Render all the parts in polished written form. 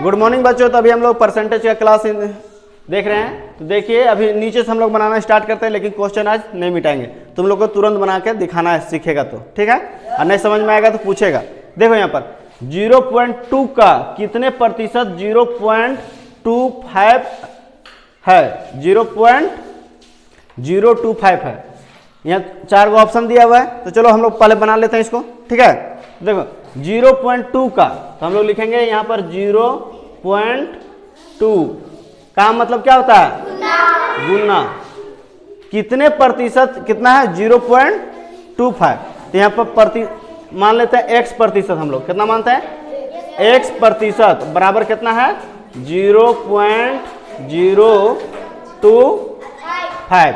Good morning बच्चों। तो अभी हम लोग परसेंटेज का क्लास देख रहे हैं। तो देखिए अभी नीचे से हम लोग बनाना स्टार्ट करते हैं, लेकिन क्वेश्चन आज नहीं मिटाएंगे। तुम लोग को तुरंत बना के दिखाना है, सीखेगा तो ठीक है, और नहीं समझ में आएगा तो पूछेगा। देखो यहाँ पर 0.2 का कितने प्रतिशत 0.25 है? 0.025 है। यहाँ 4 गो ऑप्शन दिया हुआ है, तो चलो हम लोग पहले बना लेते हैं इसको, ठीक है। देखो 0.2 का तो हम लोग लिखेंगे यहाँ पर 0.2 का मतलब क्या होता है? गुना। कितने प्रतिशत कितना है? 0.25। तो यहाँ पर मान लेते हैं x प्रतिशत। हम लोग कितना मानते हैं? x प्रतिशत बराबर कितना है? 0.025।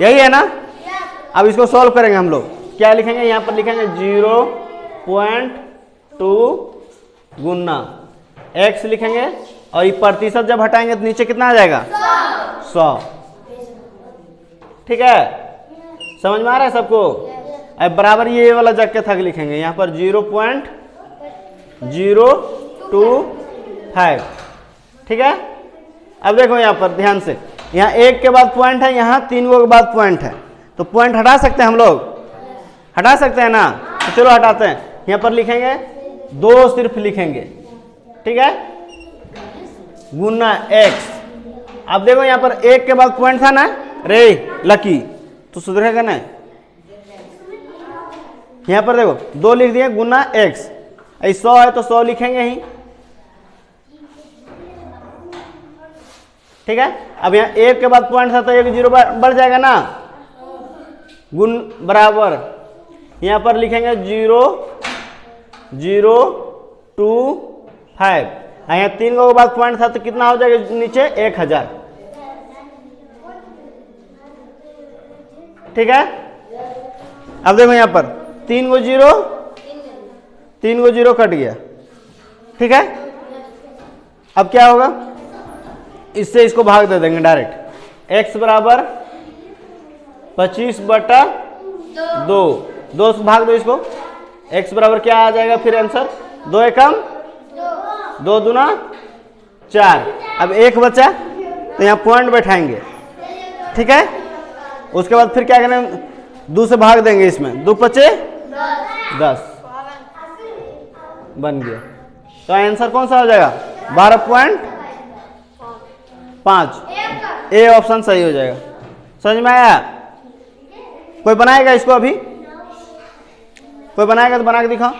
यही है ना। अब इसको सॉल्व करेंगे हम लोग। क्या लिखेंगे? यहाँ पर लिखेंगे 0.2 गुना x लिखेंगे, और ये प्रतिशत जब हटाएंगे तो नीचे कितना आ जाएगा? 100। ठीक है, समझ में आ रहा है सबको? अब बराबर ये वाला जग के थक लिखेंगे यहाँ पर 0.025। ठीक है। अब देखो यहाँ पर ध्यान से, यहाँ 1 के बाद पॉइंट है, यहाँ 3 के बाद पॉइंट है, तो पॉइंट हटा सकते हैं हम लोग? हटा सकते हैं ना। तो चलो हटाते हैं। यहाँ पर लिखेंगे 2 सिर्फ लिखेंगे, ठीक है, गुना x। अब देखो यहाँ पर 1 के बाद पॉइंट था ना रे लकी, तो सुधरेगा ना। यहाँ पर देखो 2 लिख दिए गुना x। 100 है तो 100 लिखेंगे ही, ठीक है। अब यहाँ 1 के बाद पॉइंट था तो 1 0 बढ़ जाएगा ना, गुण बराबर यहाँ पर लिखेंगे 0.025। यहाँ 3 के बाद पॉइंट था तो कितना हो जाएगा नीचे? 1000। ठीक है। अब देखो यहाँ पर 3 गो 0 कट गया, ठीक है। अब क्या होगा? इससे इसको भाग दे देंगे डायरेक्ट। x बराबर 25/2। 2 से भाग दो इसको। x बराबर क्या आ जाएगा फिर आंसर? 2 एकम 2 दूना 4। अब 1 बचा तो यहाँ पॉइंट बैठाएंगे, ठीक है। उसके बाद फिर क्या करेंगे? 2 से भाग देंगे इसमें, 2 पचे 10 बन गया। तो आंसर कौन सा हो जाएगा? 12.5। ए ऑप्शन सही हो जाएगा। समझ में आया? कोई बनाएगा इसको? अभी कोई बनाएगा तो बना के दिखाओ।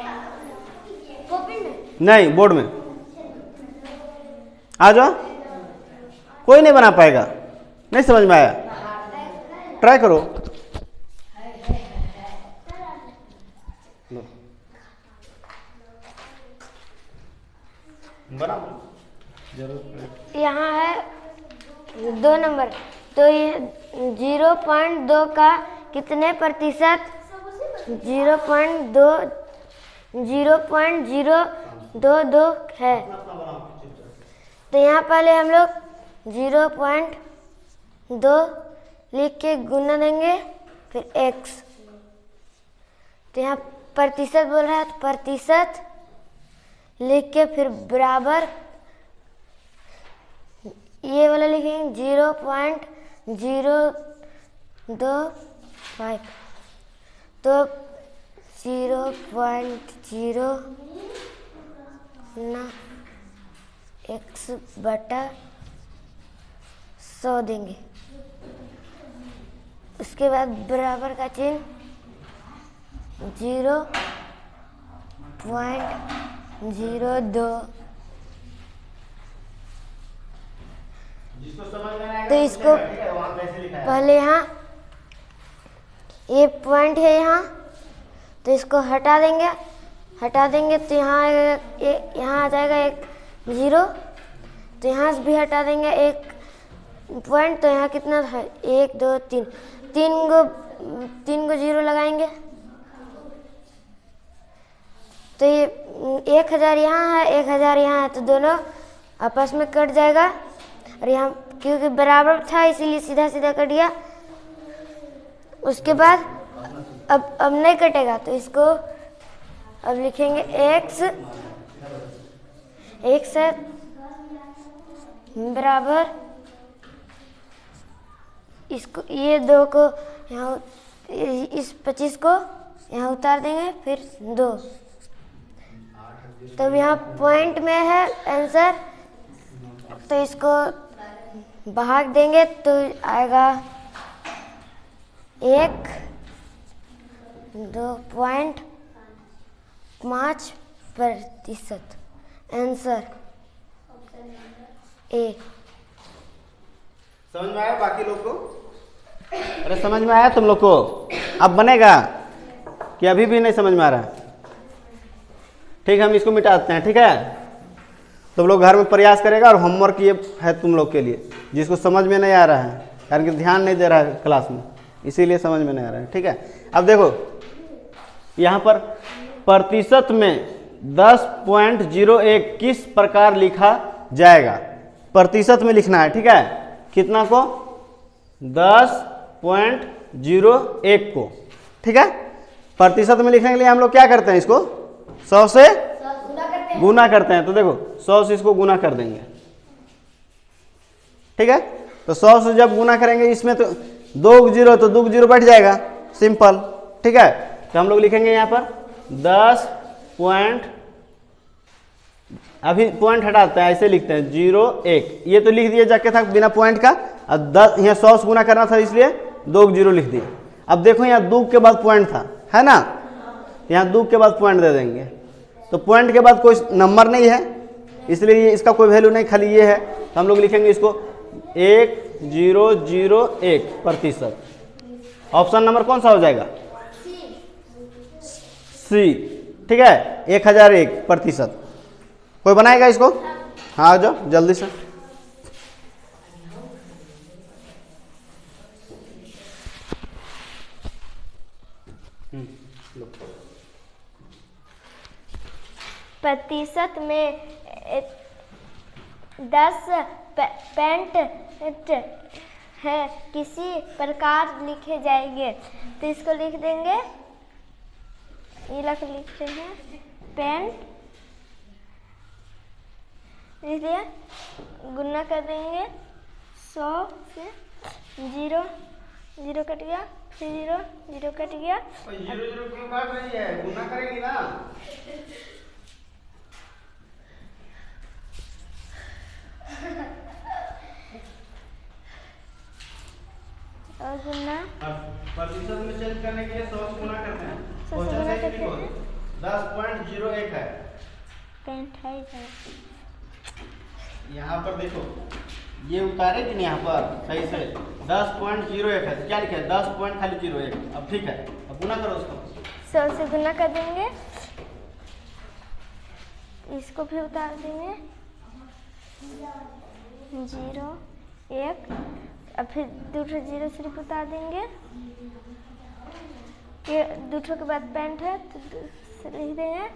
नहीं, बोर्ड में आ जाओ। कोई नहीं बना पाएगा, नहीं समझ में आया? ट्राई करो। यहाँ है 2 नंबर। तो ये 0.2 का कितने प्रतिशत 0.022 है? तो यहाँ पहले हम लोग 0.2 लिख के गुना देंगे, फिर x। तो यहाँ प्रतिशत बोल रहा है तो प्रतिशत लिख के फिर बराबर ये वाला लिखेंगे 0.025। तो 0.0 ना x बटा 100 देंगे। उसके बाद बराबर का चिन्ह 0.02। तो इसको पहले यहाँ ये पॉइंट है यहाँ, तो इसको हटा देंगे तो यहाँ आ जाएगा 1 0। तो यहाँ से भी हटा देंगे 1 पॉइंट, तो यहाँ कितना था? 1 2 3 3 गो 0 लगाएंगे। तो ये 1000 यहाँ है, 1000 यहाँ है, तो दोनों आपस में कट जाएगा। और यहाँ क्योंकि बराबर था इसीलिए सीधा सीधा कट गया। उसके बाद अब नहीं कटेगा, तो इसको अब लिखेंगे 1 से बराबर इसको ये 2 को यहाँ इस 25 को यहाँ उतार देंगे फिर 2। तो यहाँ पॉइंट में है आंसर, तो इसको भाग देंगे तो आएगा 1.5% आंसर ए। समझ में आया बाकी लोग को? अरे समझ में आया तुम लोग को? अब बनेगा कि अभी भी नहीं समझ में आ रहा? ठीक है, हम इसको मिटाते हैं। ठीक है, तुम लोग घर में प्रयास करेगा और होमवर्क ये है तुम लोग के लिए, जिसको समझ में नहीं आ रहा है कारण कि ध्यान नहीं दे रहा है क्लास में, इसीलिए समझ में नहीं आ रहा है। ठीक है, अब देखो यहाँ पर प्रतिशत में 10.01 किस प्रकार लिखा जाएगा? प्रतिशत में लिखना है। ठीक है, कितना को? 10.01 को। ठीक है, प्रतिशत में लिखने के लिए हम लोग क्या करते हैं? इसको 100 से गुना करते हैं। तो देखो 100 से इसको गुना कर देंगे। ठीक है, तो 100 से जब गुना करेंगे इसमें तो 2 0 तो 2 0 बैठ जाएगा, सिंपल। ठीक है, तो हम लोग लिखेंगे यहाँ पर 10 पॉइंट, अभी पॉइंट हटाते हैं, ऐसे लिखते हैं 0.1। ये तो लिख दिए जाके था बिना पॉइंट का, अब 10 यहाँ 100 से गुना करना था इसलिए 2 0 लिख दिए। अब देखो यहाँ 2 के बाद पॉइंट था, है ना? यहाँ 2 के बाद पॉइंट दे देंगे, तो पॉइंट के बाद कोई नंबर नहीं है इसलिए इसका कोई वैल्यू नहीं, खाली ये है। तो हम लोग लिखेंगे इसको 1001%। ऑप्शन नंबर कौन सा हो जाएगा? सी। ठीक है, 1001%। कोई बनाएगा इसको? हाँ आ जाओ जल्दी से। प्रतिशत में 10% है किसी प्रकार लिखे जाएंगे, तो इसको लिख देंगे, ये लिखते हैं पेंट, लिख दिया, गुना कर देंगे 100 से 0 0 कट गया, फिर 0 0 कट गया। 0 0 क्यों काट रही है? गुना करेंगी ना। और गुना प्रतिशत में चेंज करने के लिए 100 से गुना करते हैं। 100 से गुना करते हैं। 10.01 है। पेंट है इधर। यहाँ पर देखो ये उतारे कि नहीं, यहाँ पर सही से 10.01 है, क्या लिखा है? 10.01। अब ठीक है, अब गुना करो उसको। 100 से गुना कर देंगे, इसको भी उतार देंगे 0 1, अब फिर 2 0 सिर्फ उतार देंगे, ये 2 के बाद पेंट है तो लिख देंगे,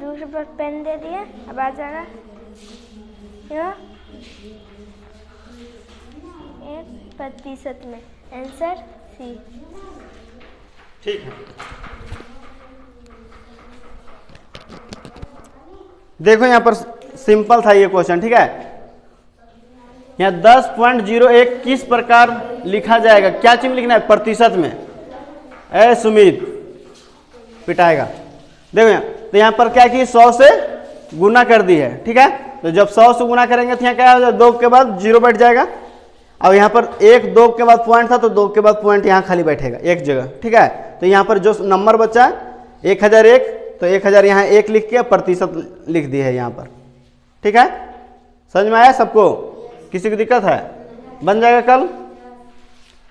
2 के बाद पेन दे दिए। अब आ जाएगा 1% में आंसर सी। ठीक है, देखो यहाँ पर सिंपल था ये क्वेश्चन। ठीक है, यहाँ 10.01 किस प्रकार लिखा जाएगा? क्या चीज लिखना है? प्रतिशत में। ए सुमित पिटाएगा। देखो यहाँ, तो यहाँ पर क्या की 100 से गुना कर दी है। ठीक है, तो जब 100 से गुना करेंगे तो यहाँ क्या हो जाएगा? 2 के बाद 0 बैठ जाएगा। अब यहाँ पर 1 2 के बाद पॉइंट था तो 2 के बाद पॉइंट यहाँ खाली बैठेगा एक जगह। ठीक है, तो यहाँ पर जो नंबर बचा 1001, तो 1000 यहाँ 1 लिख के प्रतिशत लिख दी है यहाँ पर। ठीक है, समझ में आया सबको? किसी की दिक्कत है? बन जाएगा कल?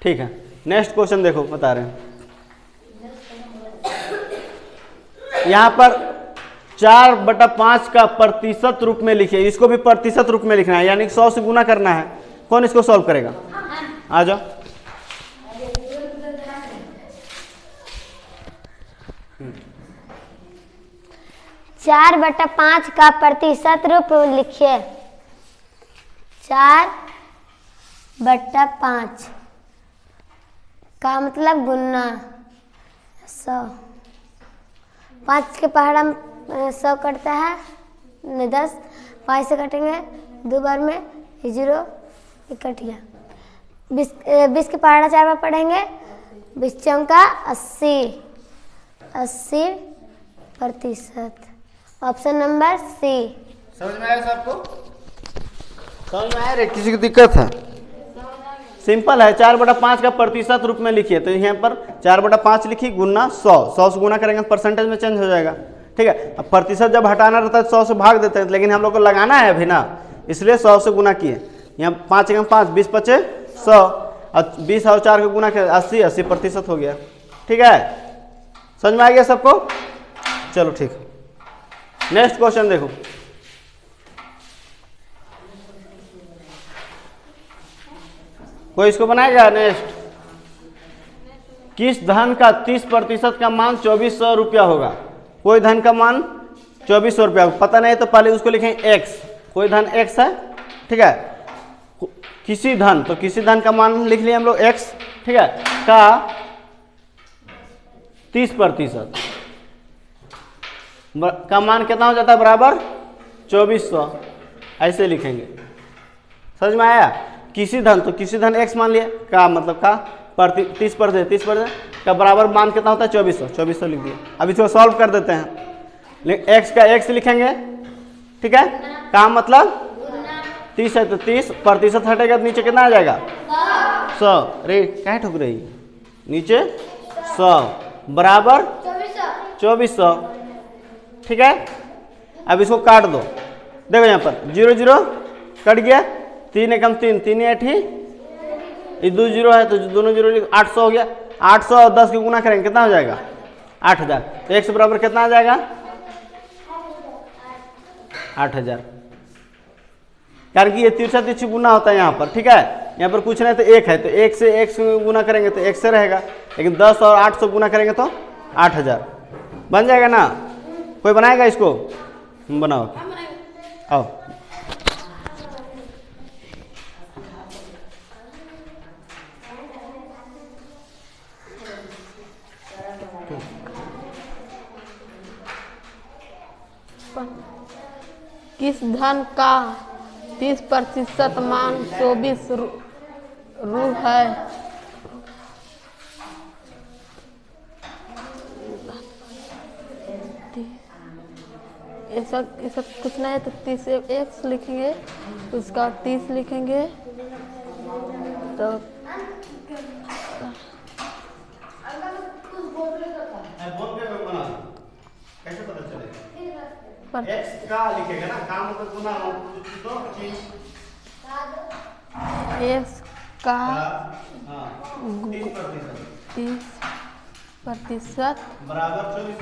ठीक है, नेक्स्ट क्वेश्चन देखो, बता रहे हैं यहाँ पर 4/5 का प्रतिशत रूप में लिखिए। इसको भी प्रतिशत रूप में लिखना है, यानी 100 से गुना करना है। कौन इसको सॉल्व करेगा? आ जाओ। 4/5 का प्रतिशत रूप लिखिए। 4/5 का मतलब गुना 100। 5 के पहाड़ा 100 कटता है, 10 5 से कटेंगे 2 बार में 0 कट गया। 20 के पहाड़ा 4 बार पढ़ेंगे 20 चौका 80%। Option number C. समझ में आया सबको? समझ में आया रे? किसी की दिक्कत है? सिंपल है। 4/5 का प्रतिशत रूप में लिखिए, तो यहाँ पर 4/5 लिखी गुना 100 से गुना करेंगे परसेंटेज में चेंज हो जाएगा। ठीक है। अब प्रतिशत जब हटाना रहता है 100 से भाग देते हैं, लेकिन हम लोग को लगाना है अभी ना, इसलिए 100 से गुना किए। यहाँ 5 × 5 20 × 5 100 और 20 और 4 का गुना किया 80% हो गया। ठीक है, समझ में आ गया सबको? चलो ठीक। नेक्स्ट क्वेश्चन देखो। कोई इसको बनाएगा? नेक्स्ट, किस धन का 30% का मान 2400 रुपया होगा? कोई धन का मान 2400 रुपया, पता नहीं तो पहले उसको लिखेंगे x। कोई धन x है, ठीक है। किसी धन, तो किसी धन का मान लिख लिए हम लोग x, ठीक है, का 30% का मान कितना हो जाता है? बराबर 2400। ऐसे लिखेंगे। समझ में आया? किसी धन, तो किसी धन x मान लिए, का मतलब का 30% का बराबर मान कितना होता है? 2400 लिख दिए। अब इसको सॉल्व कर देते हैं। x का x लिखेंगे, ठीक है, का मतलब 30 है तो 30% हटेगा तो नीचे कितना आ जाएगा? 100। अरे क्या ठुक रही? नीचे 100 बराबर 2400। ठीक है। अब इसको काट दो। देखो यहाँ पर 0 0 कट गया, 3 एकम 3, 3 8 ही, 2 0 है तो दोनों 0 800 हो गया। 800 और 10 की गुना करेंगे कितना हो जाएगा? 8000। तो x बराबर कितना आ जाएगा? 8000। कारण कि ये 30 गुना होता है यहाँ पर। ठीक है, यहाँ पर कुछ नहीं तो 1 है, तो 1 से x गुना करेंगे तो 1 से रहेगा, लेकिन 10 और 800 गुना करेंगे तो 8000 बन जाएगा ना। कोई बनाएगा इसको? बनाओ, आओ। किस धन का 30% मान 24 रु है? ऐसा कुछ नहीं है तो 30 x लिखेंगे, उसका 30 लिखेंगे, तो कैसे पता चलेगा? x का लिखेगा ना, का मतलब गुना तो चीज x का 30% बराबर 24।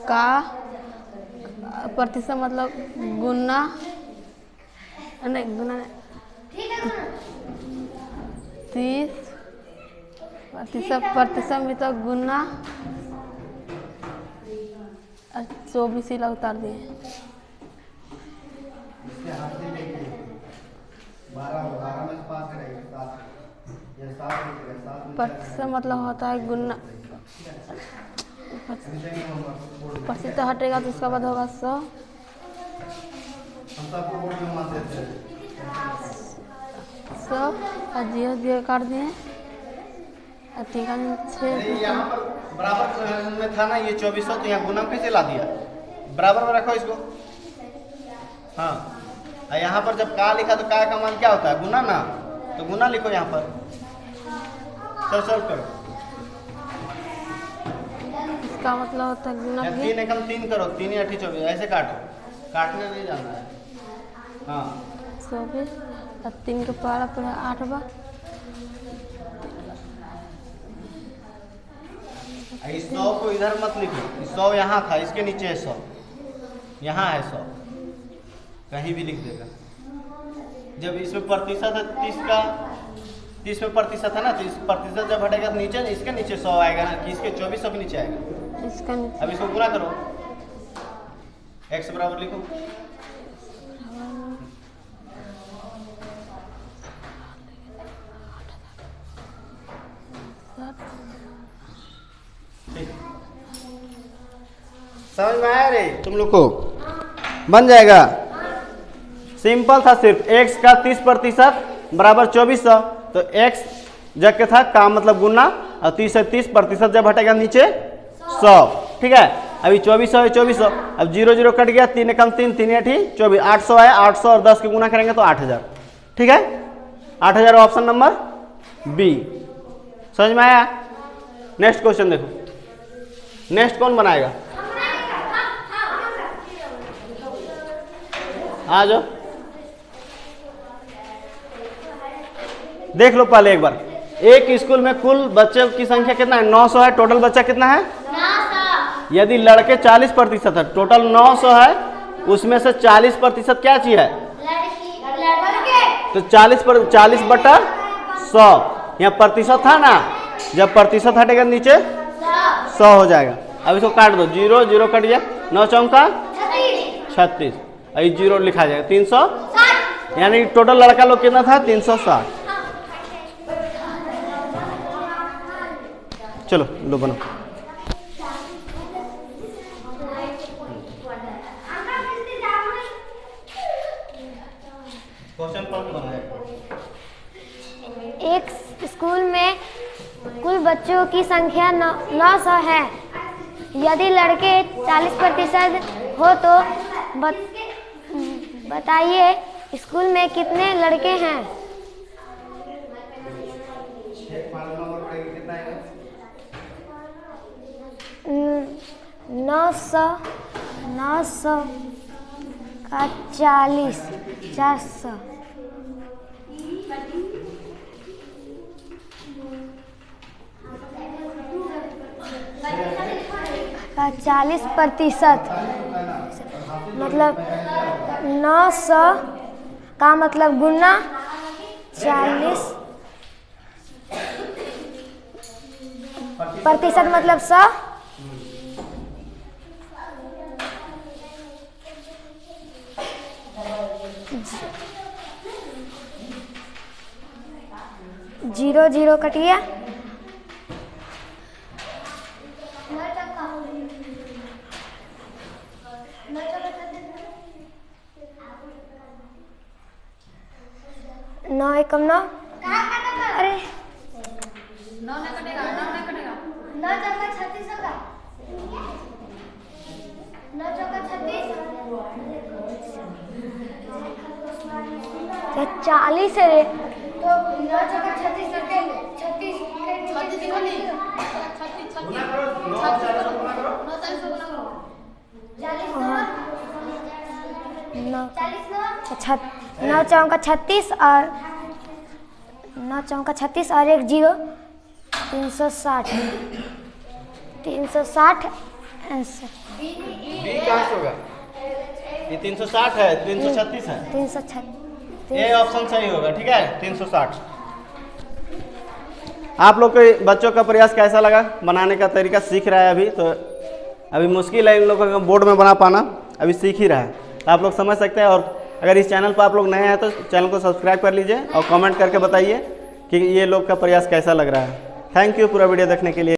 का प्रतिशत मतलब गुना नहीं, गुना 30% में तो गुना 24 ही उतार दिए। प्रतिशत मतलब होता है गुना, प्रतिशत हटेगा तो उसका बाद होगा 100। 100 और 0 काट दिए। ठीक है, 6 यहाँ पर बराबर में था ना ये 2400, तो यहाँ गुना कैसे ला दिया? बराबर में रखो इसको। हाँ, और यहाँ पर जब का लिखा तो का मान क्या होता है? गुना ना, तो गुना लिखो यहाँ पर। सॉल्व करो। इसका मतलब होता है गुना। 3 एकम 3 करो, 3 8 24, ऐसे काटो, काटने नहीं जाना है। हाँ, 24 और 3 के पहाड़ा पर 8 बार। इस 100 को इधर मत लिखो, 100 यहाँ था, इसके नीचे है 100, यहाँ है 100, कहीं भी लिख देगा। जब इसमें प्रतिशत है 30 में प्रतिशत है ना, तो इस प्रतिशत जब हटेगा तो नीचे, इसके नीचे 100 आएगा ना, कि इसके 2400 के नीचे आएगा। इसका नीचे। अब इसको गुना करो, x बराबर लिखो। समझ में आया रे तुम लोग को? बन जाएगा। सिंपल था, सिर्फ x का 30% बराबर 2400, तो x जग के था काम मतलब गुना, और 30 से 30% जब हटेगा नीचे 100, ठीक है। अभी 2400 है 2400, अब 0 0 कट गया, 3 एकम 3, 3 8 24, 800 है, 800 और 10 के गुना करेंगे तो 8000, ठीक है। 8000 ऑप्शन नंबर बी। समझ में आया? नेक्स्ट क्वेश्चन देखो, नेक्स्ट कौन बनाएगा? आ जाओ, देख लो पहले एक बार। एक स्कूल में कुल बच्चों की संख्या कितना है? 900 है। टोटल बच्चा कितना है? 900। यदि लड़के 40% है, टोटल 900 है, उसमें से 40% क्या चीज है? तो 40 बटा 100, यहाँ प्रतिशत था ना, जब प्रतिशत हटेगा नीचे 100 हो जाएगा। अब इसको काट दो, 0 0 कट गया, 9 चौका 36, अभी 0 लिखा जाएगा 360, यानी टोटल लड़का लोग कितना था? 360। चलो लो बनो। एक स्कूल में कुल बच्चों की संख्या 900 है। यदि लड़के 40% हो तो बताइए स्कूल में कितने लड़के हैं? 900 का 40, 400, का 40%, मतलब 900 का मतलब गुना 40 प्रतिशत मतलब 100, जीरो जीरो कट गया, नौ एकम 9, अरे 9 ना कटेगा, 9 चौका 36 होगा, 9 चौका 36, 40 है रे, तो 9 चौका 36 अच्छा, 9 चौका 36 और 9 चौका 36 और 1 0, 360 आंसर। बी कहाँ से होगा? ये 360 है, 336 है, 336, ये ऑप्शन सही होगा, ठीक है 360। आप लोग के बच्चों का प्रयास कैसा लगा? बनाने का तरीका सीख रहा है अभी, तो अभी मुश्किल है इन लोगों का बोर्ड में बना पाना, अभी सीख ही रहा है, आप लोग समझ सकते हैं। और अगर इस चैनल पर आप लोग नए हैं तो चैनल को सब्सक्राइब कर लीजिए और कमेंट करके बताइए कि ये लोग का प्रयास कैसा लग रहा है। थैंक यू पूरा वीडियो देखने के लिए।